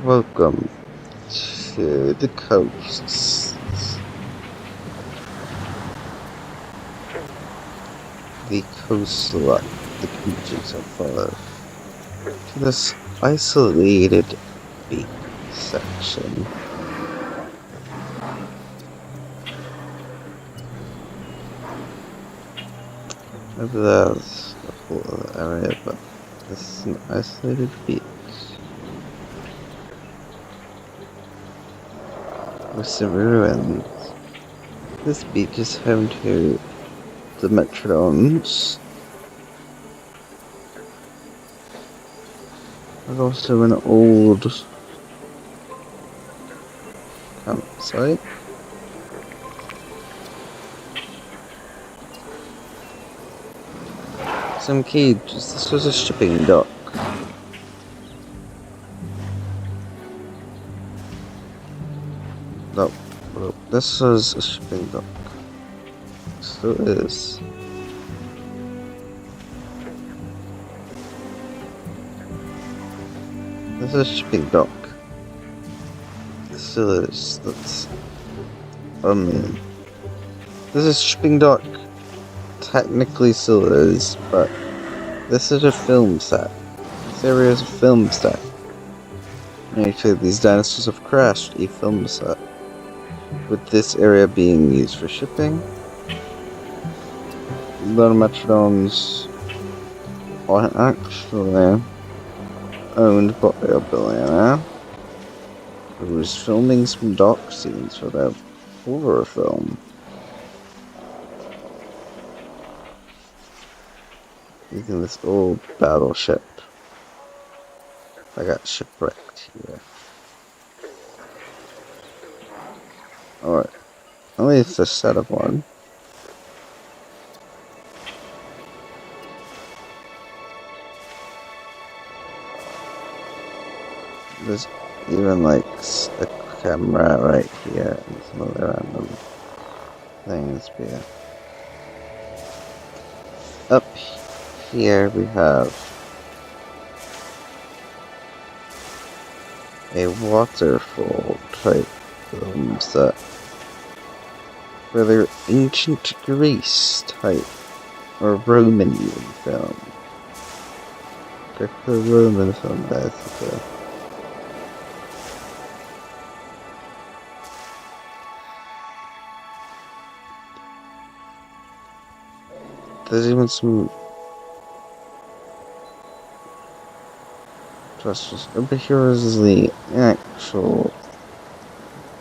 Welcome to the coasts. The coastline, the beaches of to this isolated beach section. Maybe that's a whole other area, but this is an isolated beach. With some ruins. This beach is home to Dimetrodons. There's also an old campsite. Some cages. This was a shipping dock. No, this was a shipping dock. Still is. This is a shipping dock. Still is. That's. This is shipping dock. Technically still is, but this is a film set. This area is a film set. Actually, these dinosaurs have crashed a film set. With this area being used for shipping. The Dimetrodons are actually owned by a billionaire who is filming some dock scenes for their horror film. Using this old battleship. I got shipwrecked here. Alright. At least a set of one. There's even like a camera right here and some other random things here. Up here we have a waterfall type film set. Rather ancient Greece type or Roman film. Greco-Roman film basically. There's even some just over here is the actual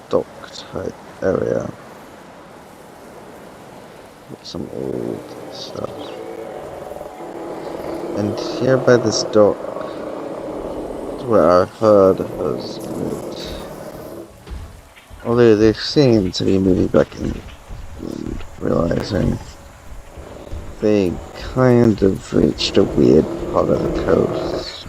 dock type area. With some old stuff. And here by this dock is where our herd has moved. Although they seem to be moving back in and realizing they kind of reached a weird part of the coast.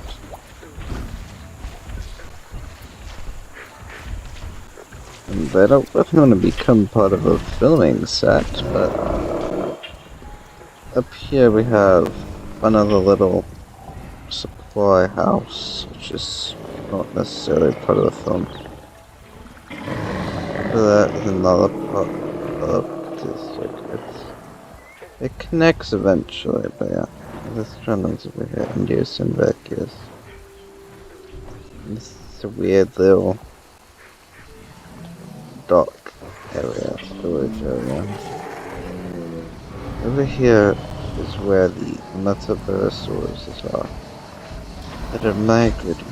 And they don't really want to become part of a filming set, but up here we have another little supply house, which is not necessarily part of the film. That is another part of this. It connects eventually, but yeah. This tunnel's over here, induced and vacuous. This is a weird little dock area, storage area. Over here is where the Muttaburrasaurus are. That are migrating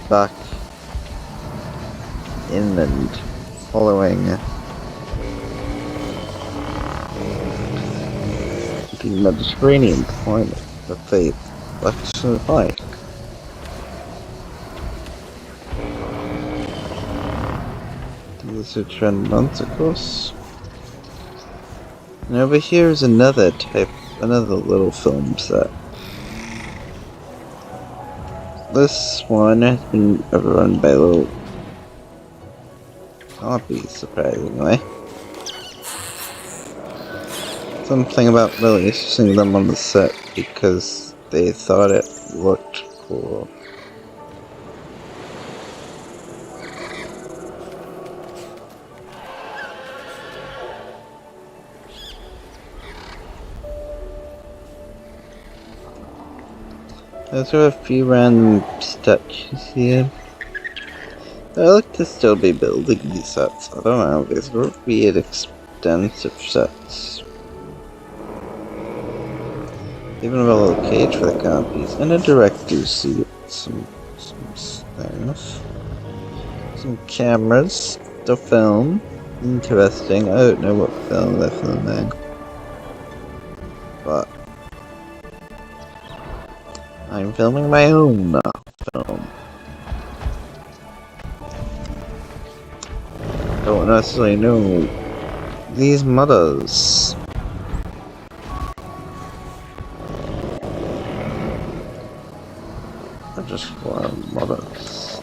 back inland, following the Mediterranean climate that they actually like. These are Trendonticles. And over here is another little film set. This one has been overrun by little copies, surprisingly. Something about releasing them on the set because they thought it looked cool. Those are a few random statues here. I like to still be building these sets. I don't know, these were weird extensive sets. Even a little cage for the canopies, and a director's seat. Some things. Some cameras to film. Interesting. I don't know what film they're filming. But I'm filming my own film. Don't necessarily know these mothers. I just want mothers.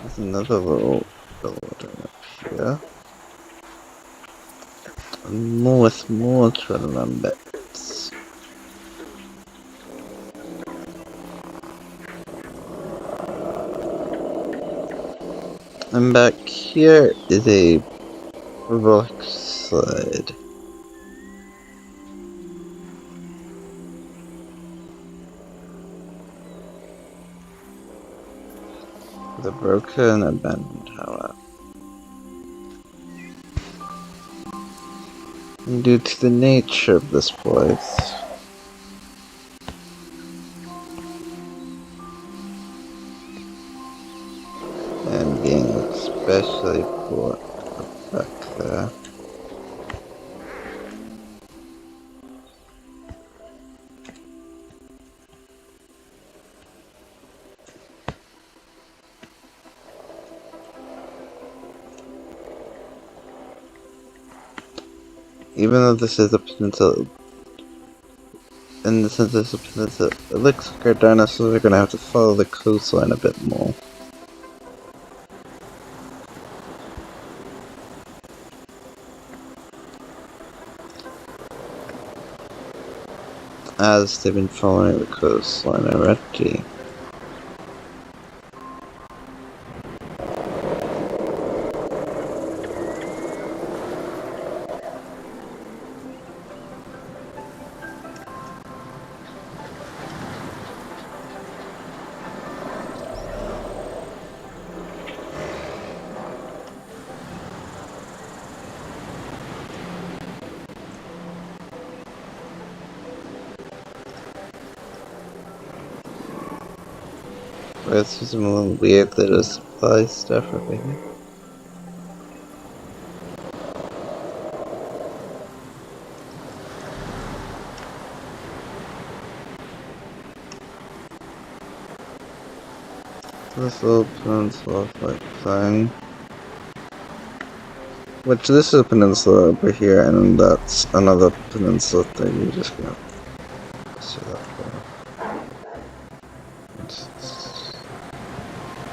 There's another little building up here. And more small shoreline bits. And back here is a rock slide. The broken abandoned tower. And due to the nature of this place, and being especially poor back there, even though this is a peninsula, in the sense this is a peninsula, it looks like our dinosaurs are gonna have to follow the coastline a bit more. As they've been following the coastline already. There's some little weird little supply stuff over here. This little peninsula like thing. Which this is a peninsula over here, and that's another peninsula thing. You're just gonna see that there.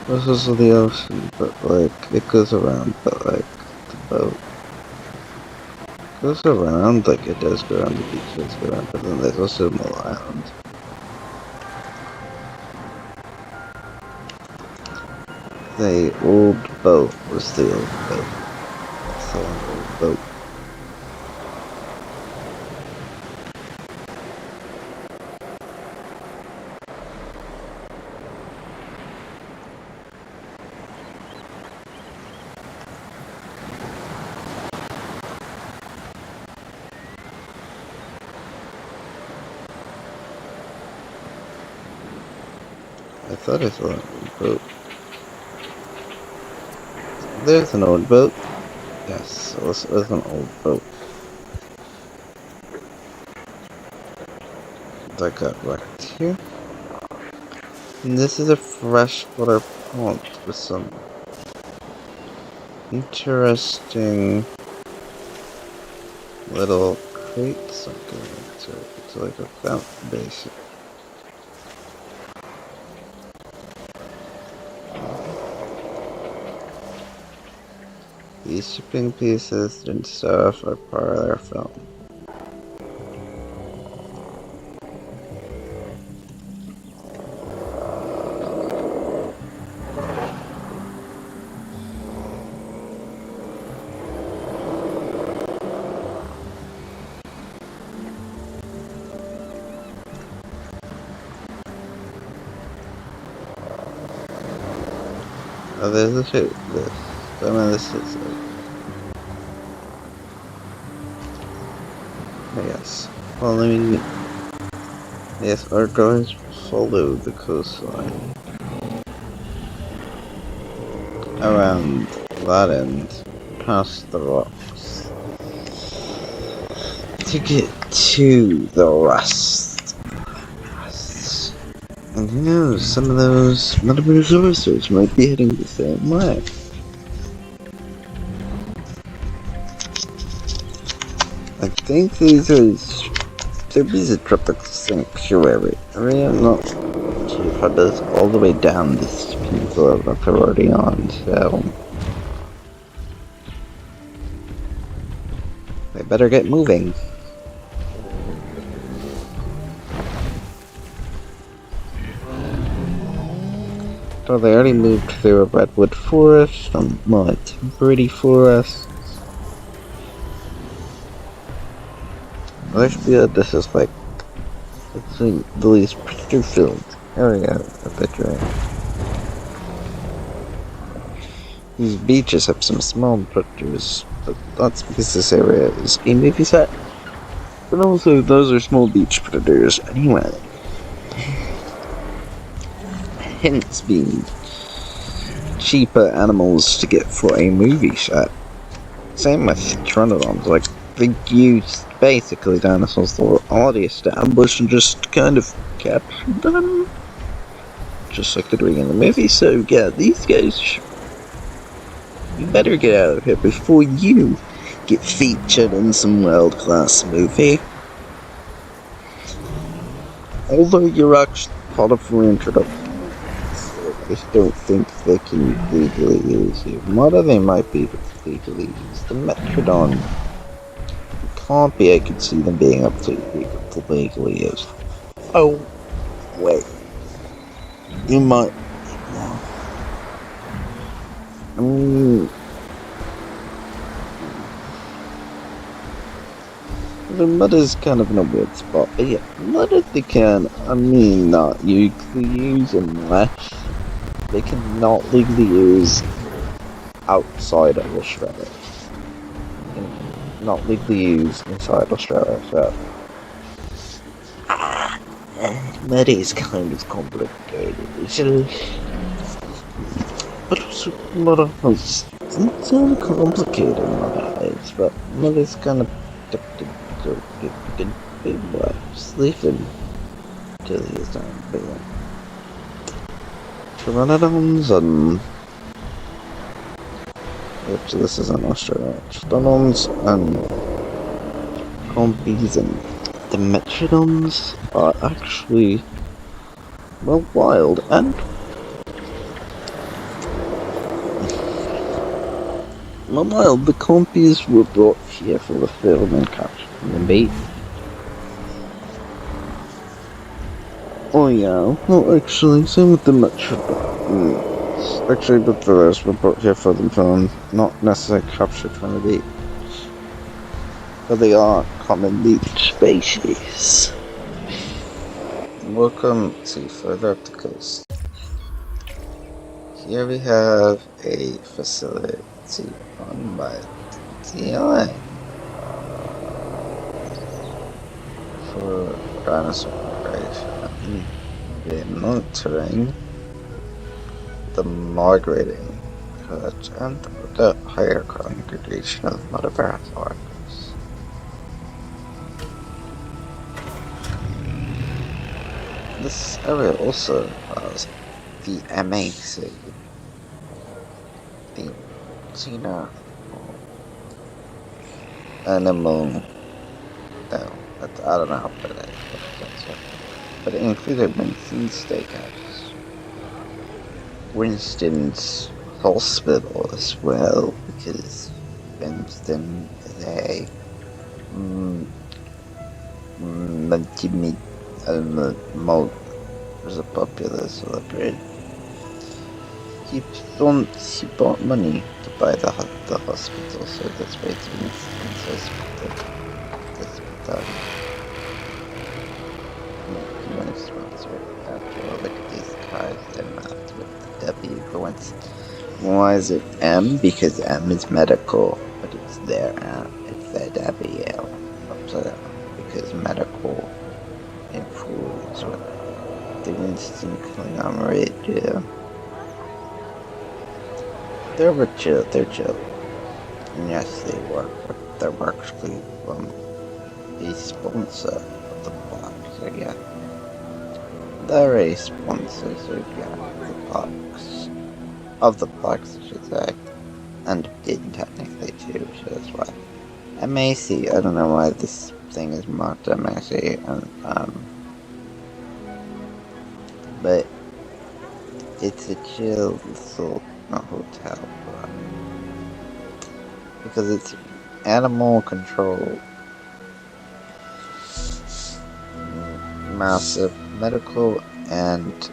This is the ocean, but like it goes around, but like the boat goes around, like it does go around the beach, it does go around, but then there's also more island. The old boat was the old boat. That's the old boat. I thought I saw an old boat. There's an old boat. Yes, it was an old boat. That got wrecked here. And this is a freshwater pond with some interesting little crates I'm going into. It's like a fountain basic. These shipping pieces and stuff are part of their film. There's a shoot. This. I mean, this is. Yes. Following. Yes, our guys follow the coastline around that end, past the rocks, to get to the rest. And who knows, some of those Muttaburrasaurus might be heading the same way. I think these are. There is a tropical sanctuary. I mean, I'm not sure if I does all the way down this peninsula that they're already on, so. They better get moving. So they already moved through a redwood forest, a more temperate forest. This is like, it's the least predator filled area of the drain. These beaches have some small predators, but that's because this area is a movie set. But also, those are small beach predators anyway. Hence being cheaper animals to get for a movie set. Same with Dimetrodons, like, they used basically dinosaurs that were already established and just kind of captured them. Just like they're doing in the movie, so yeah, these guys, you better get out of here before you get featured in some world-class movie. Although you're actually part of reintroduction, I just don't think they can legally use you. Mother, they might be able to legally use the Dimetrodon. Can't be, I could see them being able to legally use. Oh, wait. You might. The mother's kind of in a weird spot, but yeah, mother they can, not legally use unless they cannot legally use outside of Australia. Not legally used inside Australia, so that is kind of complicated. But also, it's not so complicated nowadays, but it's kind of good way sleeping till he's done being Pteranodons and which this is in Australia. Pteranodons and compies and Dimetrodons are actually, well, wild and wild. The compies were brought here for the film and capture from the bait. Oh yeah, well actually, same with the Dimetrodon. Actually, but the rest were brought here for the film, not necessarily captured from the beach. But they are common beach species. Welcome to further up the coast. Here we have a facility run by the Isla for Dinosaur Integration, the monitoring the migrating herds and the higher congregation of Muttaburrasaurus. This area also has the MAC, the Xena animal. No, I don't know how to put it, but it included Winston Steakhouse, Winston's hospital as well, because Winston is a was a popular celebrity. He bought money to buy the hospital, so that's why it's Winston's hospital. Money sponsor. After all, look at these cars, they're mapped with the W for Winston. Why is it M? Because M is medical, but it's there W upside down. Because medical influence with the instant conglomerate. Yeah. They're chill. They're chill. And yes, they work. But they're actually a sponsor of the park. So yeah, they're a sponsor. So yeah, the parks, I should say, and did technically too. So that's why MAC. I don't know why this thing is marked MAC, and but it's a chill little hotel, because it's animal control. Massive medical and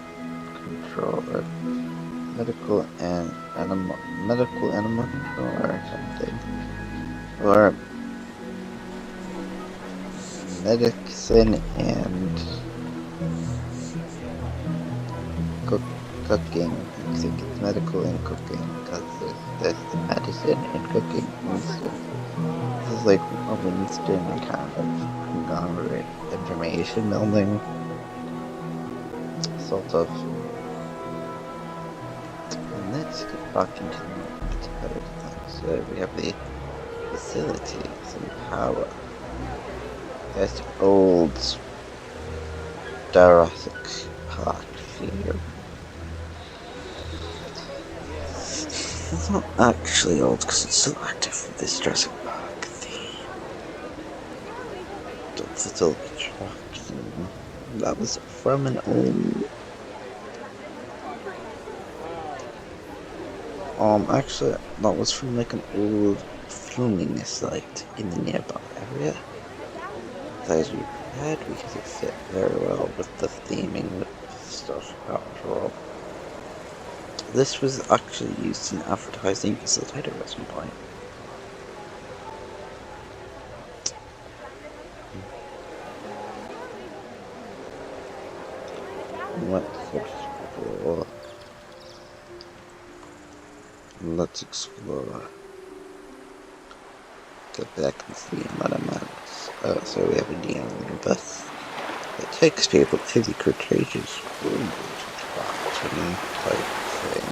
control, or medical animal control, or something, or medicine and cooking. I think it's medical and cooking, because there's the medicine and cooking. This is like a Winston kind of conglomerate information building, sort of. And let's get back into the better things. So we have the facilities and power. There's old Jurassic Park here. It's not actually old because it's still active for this Jurassic Park theme. It's old attraction. That was from an old. Actually, that was from like an old filming site in the nearby area. That is bad because it fit very well with the theming with stuff after all. This was actually used in advertising facilitator at some point. Let's explore. Get back and see what I'm at. So we have a DeLorean bus that takes people to the Cretaceous world type thing.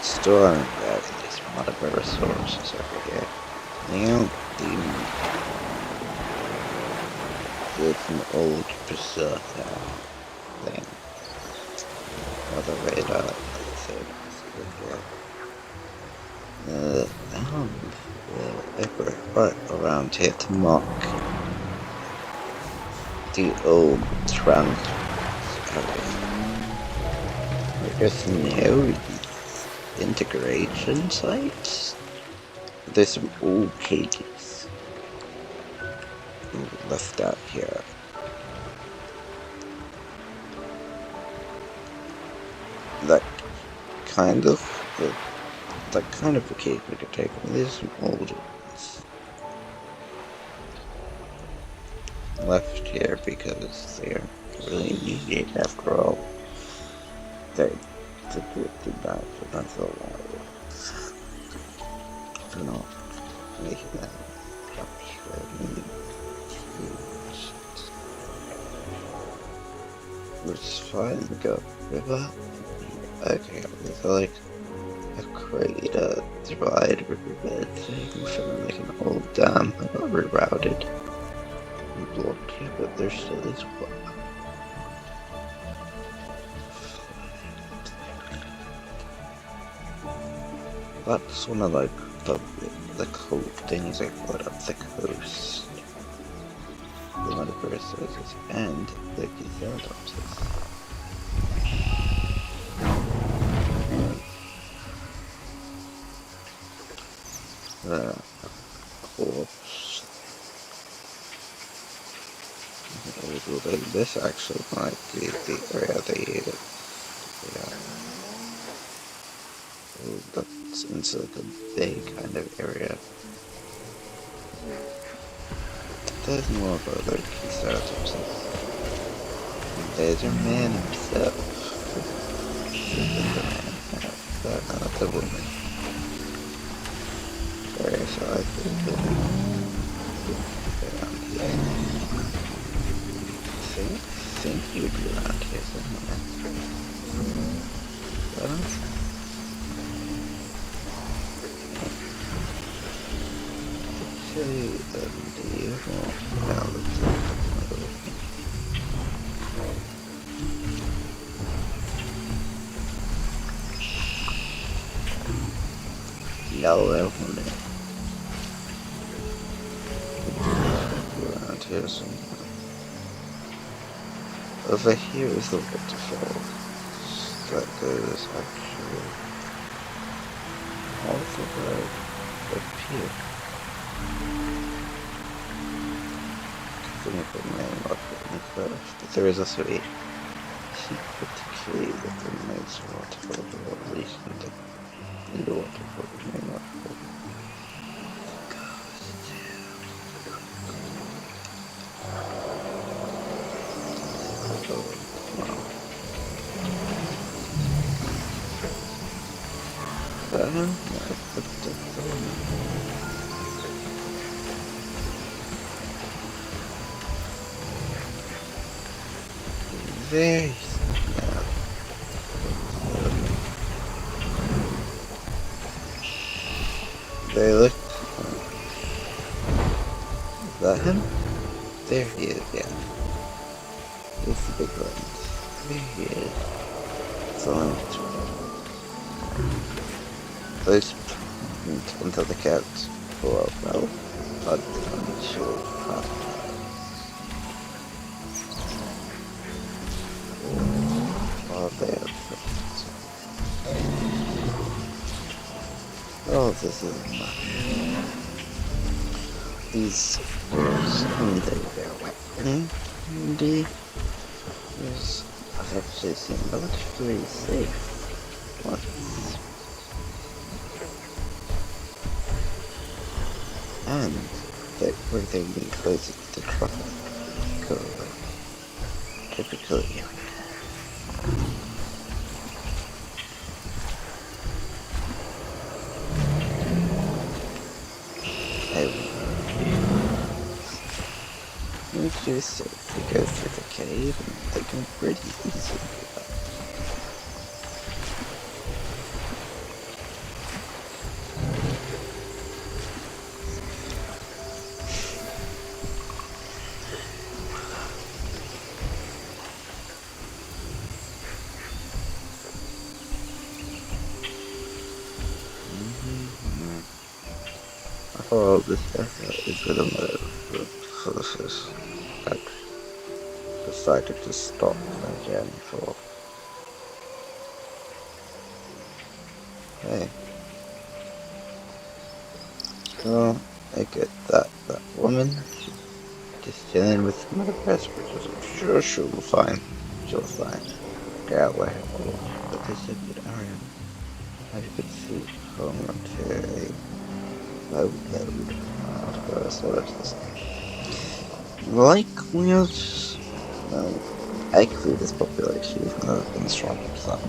Store and these Muttaburrasaurus is over here. It's an old preserve thing. Another radar. Right around here to mark the old trunk area. There's no integration sites. There's some old cages left out here. That kind of a cage we could take. There's some old ones left here because they're really needed after all. They did that, but that's a lot. You know, making that which is fine. We got river. Okay, there's like a crater, dried riverbed thing from like an old dam that got rerouted and blocked here, but there still is one. That's one of like the cool things they put up the coast. The Muttaburrasaurus and the geothermal. Corpse. This actually might be the area they ate it. Yeah. That's into like a bay kind of area. There's more of other key startups. There's your man himself. This isn't the man. Not the woman. Sorry, so I think around here. Think you'd be around here somewhere. I don't actually, do you want now no, I don't want it. Around here somewhere. Over here is the waterfall that goes actually all the way up here. Let me put my name up first. But there is also a secret key that makes the waterfall at least in the waterfall may not go. Very snap. They look. Is that him? There he is, yeah. It's the big one. There he is. It's on those until the cats go up well. But I'm sure. Oh, this is these doors. They're wet. Indeed. I've actually seen relatively safe ones. And where they're being closer to the tropical, typically. Just to go through the cave and they can pretty easily do that. Oh, this is good enough for this. I decided to stop again for. Hey. Well, I get that woman, she's just chilling with Muttaburrasaurus, which I'm sure she'll be fine. She'll fine. Get out where but this is a good area. I could see home to a load Muttaburrasaurus. Like wheels, actually this population is not strong from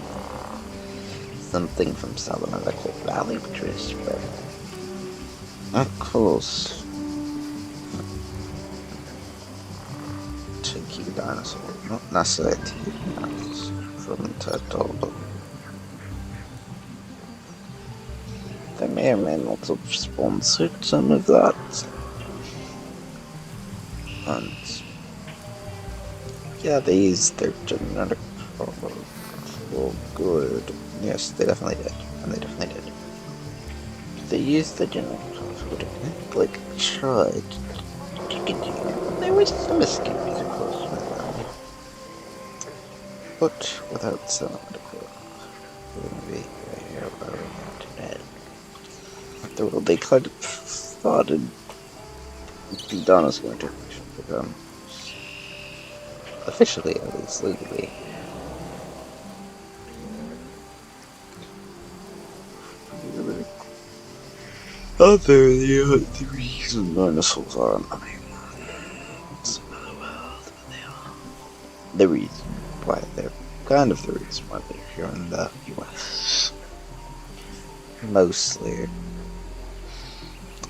something from Southern Electric Valley, which is of course tricky dinosaur, not necessarily from Tato, but they may or may not have sponsored some of that. And yeah, they used their genetic for good. Yes, they definitely did. And they definitely did. They used the genetic for good. Like, tried to continue. There was some escapes, of course, but without some medical. Maybe they kind of started the Dinosaur Integration program. Officially, at least legally. Out there, the reason dinosaurs aren't some of the world, but they are. The reason. why they're kind of the reason why they're here in the US. Mostly.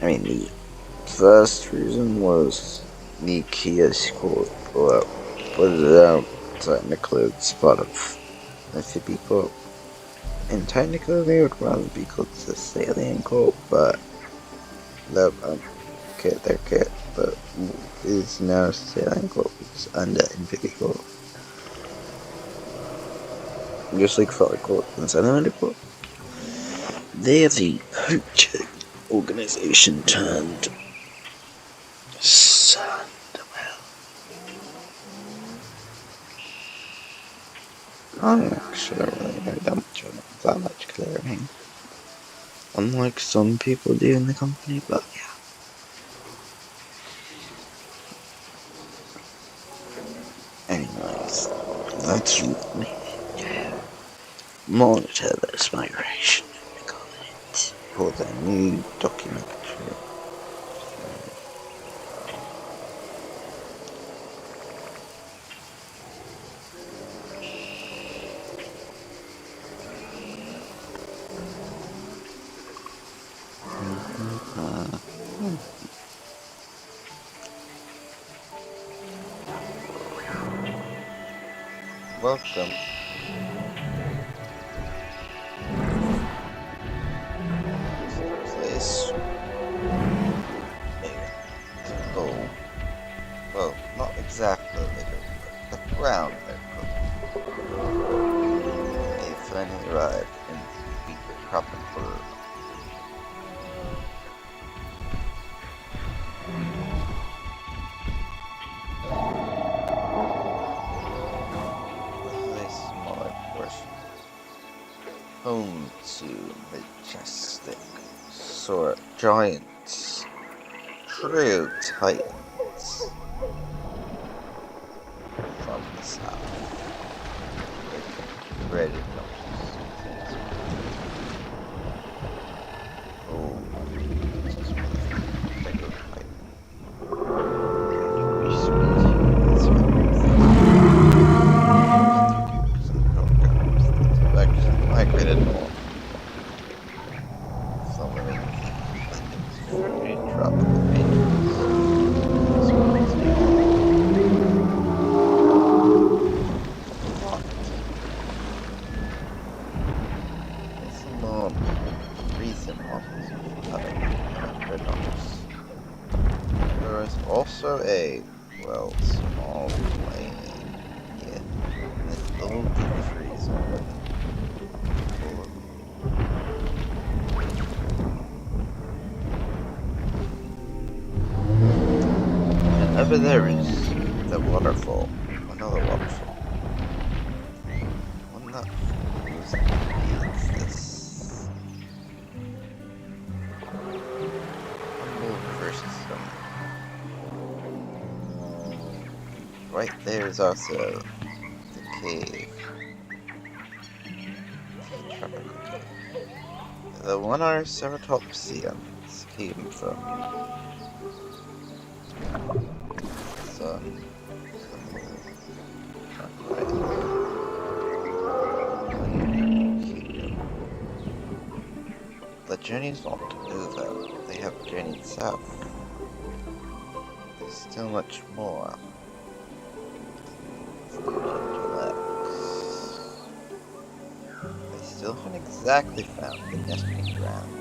I mean, the first reason was the Kia School put it out to include part of Mississippi Corp. And technically they would rather be called the Salient Corp, but nope, their kit, but is now Salient Corp. It's under Infinity Corp. Just like Folly Corp and Salient Corp. They're the poaching organization turned I actually don't really know that much clearing. Unlike some people do in the company, but yeah. Anyways, let's monitor this migration for the new documentary. Welcome. This typical, well, not exactly but the ground they're cooking. They finally arrived in the tropical. Home to majestic giants, true titans from the south. Ready There is also a, well, small plane here with little trees on it. And over there is the waterfall, another waterfall. One that feels this humble river system. Right there is also the cave. The one our ceratopsians came from. So, the journey's not over. They have journeyed south. There's still much more. They still haven't exactly found the nesting ground.